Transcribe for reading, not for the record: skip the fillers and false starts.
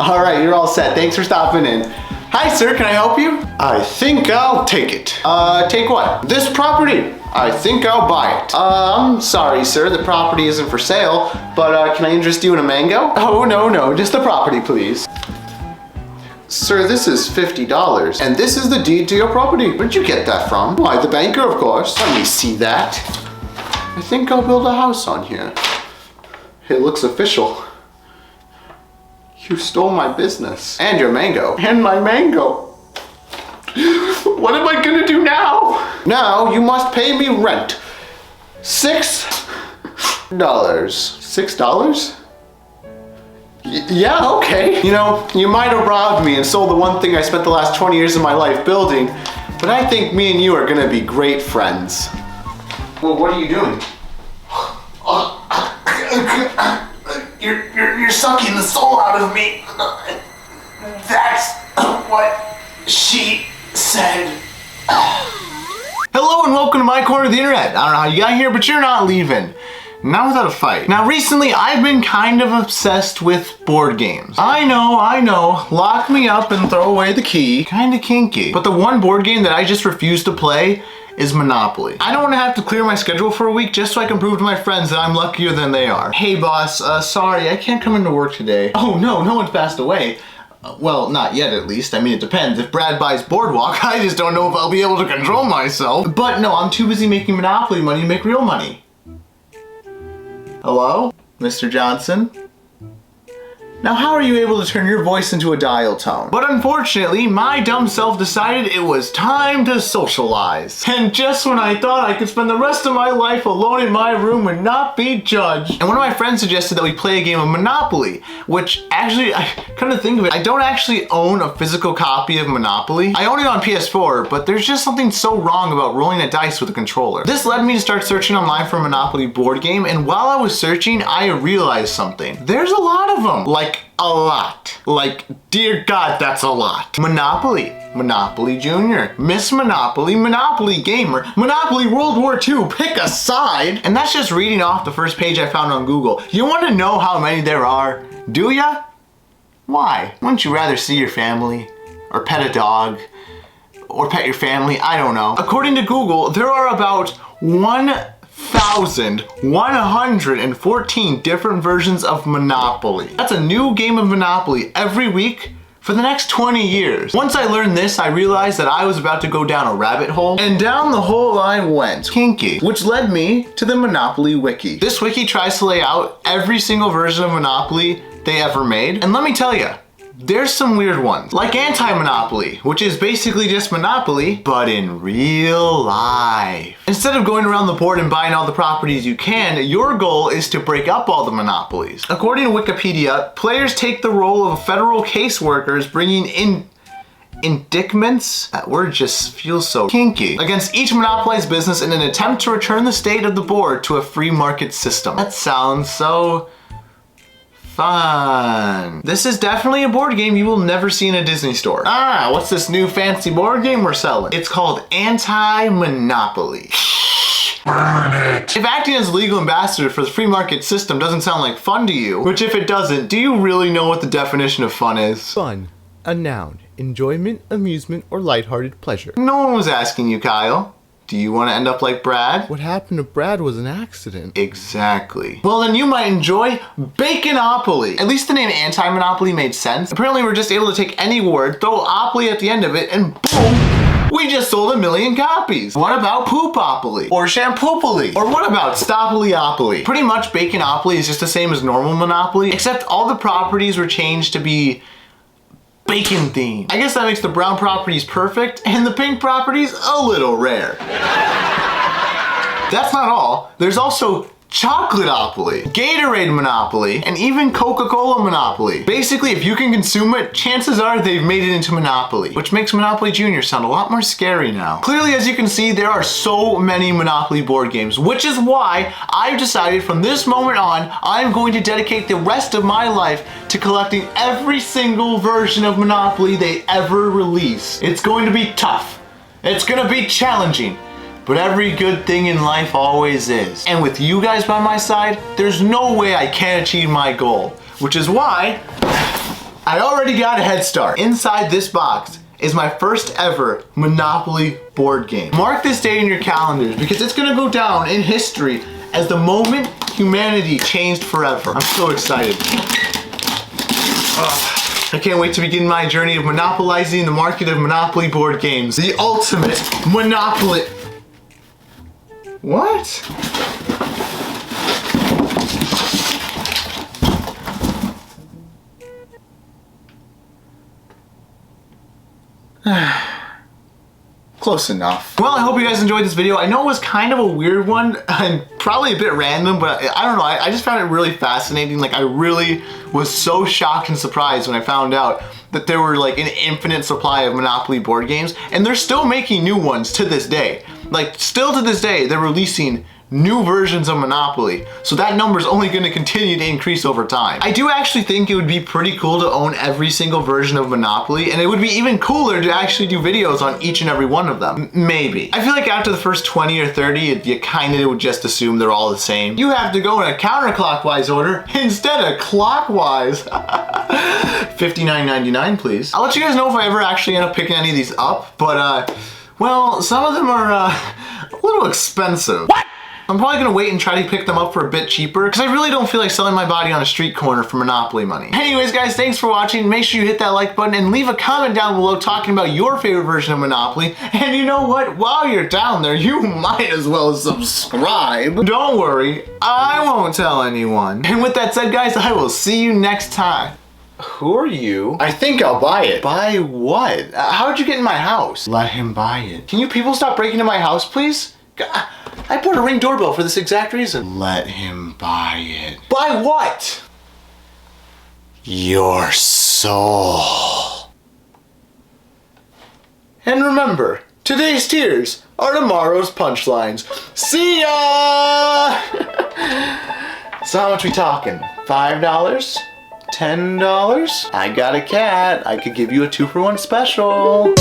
All right, you're all set. Thanks for stopping in. Hi, sir, can I help you? I think I'll take it. Take what? This property. I think I'll buy it. I'm sorry, sir, the property isn't for sale, but can I interest you in a mango? Oh, no, just the property, please. Sir, this is $50, and this is the deed to your property. Where'd you get that from? Why, the banker, of course. Let me see that. I think I'll build a house on here. It looks official. You stole my business. And your mango. And my mango. What am I gonna do now? Now you must pay me rent. $6. $6? Yeah, okay. You know, you might have robbed me and sold the one thing I spent the last 20 years of my life building, but I think me and you are gonna be great friends. Well, what are you doing? You're sucking the soul out of me. That's what she said. Hello and welcome to my corner of the internet. I don't know how you got here, but you're not leaving. Not without a fight. Now recently I've been kind of obsessed with board games. I know, lock me up and throw away the key. Kinda kinky. But the one board game that I just refuse to play is Monopoly. I don't want to have to clear my schedule for a week just so I can prove to my friends that I'm luckier than they are. Hey boss, sorry, I can't come into work today. Oh no one's passed away. Well, not yet at least. I mean, it depends. If Brad buys Boardwalk, I just don't know if I'll be able to control myself. But no, I'm too busy making Monopoly money to make real money. Hello, Mr. Johnson? Now how are you able to turn your voice into a dial tone? But unfortunately, my dumb self decided it was time to socialize. And just when I thought I could spend the rest of my life alone in my room and not be judged. And one of my friends suggested that we play a game of Monopoly, which actually, I come to think of it, I don't actually own a physical copy of Monopoly. I own it on PS4, but there's just something so wrong about rolling a dice with a controller. This led me to start searching online for a Monopoly board game, and while I was searching, I realized something. There's a lot of them. Like, a lot. Like, dear God, that's a lot. Monopoly, Monopoly Junior, Miss Monopoly, Monopoly Gamer, Monopoly World War II, pick a side. And that's just reading off the first page I found on Google. You want to know how many there are? Do ya? Why? Wouldn't you rather see your family? Or pet a dog? Or pet your family? I don't know. According to Google, there are about 1,114 different versions of Monopoly. That's a new game of Monopoly every week for the next 20 years. Once I learned this, I realized that I was about to go down a rabbit hole, and down the hole I went. Kinky. Which led me to the Monopoly Wiki. This wiki tries to lay out every single version of Monopoly they ever made, and let me tell you, there's some weird ones, like Anti-Monopoly, which is basically just Monopoly, but in real life. Instead of going around the board and buying all the properties you can, your goal is to break up all the monopolies. According to Wikipedia, players take the role of federal caseworkers bringing in indictments? That word just feels so kinky. Against each monopolized business in an attempt to return the state of the board to a free market system. That sounds so fun. This is definitely a board game you will never see in a Disney store. Ah, what's this new fancy board game we're selling? It's called Anti-Monopoly. Burn it. If acting as legal ambassador for the free market system doesn't sound like fun to you, which if it doesn't, do you really know what the definition of fun is? Fun, a noun, enjoyment, amusement, or lighthearted pleasure. No one was asking you, Kyle. Do you want to end up like Brad? What happened to Brad was an accident. Exactly. Well, then you might enjoy Baconopoly. At least the name Anti-Monopoly made sense. Apparently we're just able to take any word, throw opoly at the end of it, and boom, we just sold 1 million copies. What about Poopopoly? Or Shampoopoly? Or what about Stopolyopoly? Pretty much Baconopoly is just the same as normal Monopoly, except all the properties were changed to be bacon themed. I guess that makes the brown properties perfect and the pink properties a little rare. That's not all. There's also Chocolateopoly, Gatorade Monopoly, and even Coca-Cola Monopoly. Basically, if you can consume it, chances are they've made it into Monopoly, which makes Monopoly Junior sound a lot more scary now. Clearly, as you can see, there are so many Monopoly board games, which is why I've decided from this moment on, I'm going to dedicate the rest of my life to collecting every single version of Monopoly they ever release. It's going to be tough. It's going to be challenging. But every good thing in life always is. And with you guys by my side, there's no way I can't achieve my goal. Which is why I already got a head start. Inside this box is my first ever Monopoly board game. Mark this date in your calendars because it's gonna go down in history as the moment humanity changed forever. I'm so excited. I can't wait to begin my journey of monopolizing the market of Monopoly board games. The ultimate Monopoly. What? Close enough. Well, I hope you guys enjoyed this video. I know it was kind of a weird one and probably a bit random, but I don't know. I just found it really fascinating. Like, I really was so shocked and surprised when I found out that there were like an infinite supply of Monopoly board games, and they're still making new ones to this day. Like, still to this day, they're releasing new versions of Monopoly. So that number is only going to continue to increase over time. I do actually think it would be pretty cool to own every single version of Monopoly, and it would be even cooler to actually do videos on each and every one of them. Maybe. I feel like after the first 20 or 30, you kind of would just assume they're all the same. You have to go in a counterclockwise order instead of clockwise. $59.99, please. I'll let you guys know if I ever actually end up picking any of these up, but well, some of them are a little expensive. What? I'm probably gonna wait and try to pick them up for a bit cheaper because I really don't feel like selling my body on a street corner for Monopoly money. Anyways, guys, thanks for watching. Make sure you hit that like button and leave a comment down below talking about your favorite version of Monopoly. And you know what? While you're down there, you might as well subscribe. Don't worry, I won't tell anyone. And with that said, guys, I will see you next time. Who are you? I think I'll buy it. Buy what? How'd you get in my house? Let him buy it. Can you people stop breaking into my house, please? I bought a Ring doorbell for this exact reason. Let him buy it. Buy what? Your soul. And remember, today's tears are tomorrow's punchlines. See ya! So how much we talking? $5? $10? I got a cat. I could give you a 2-for-1 special.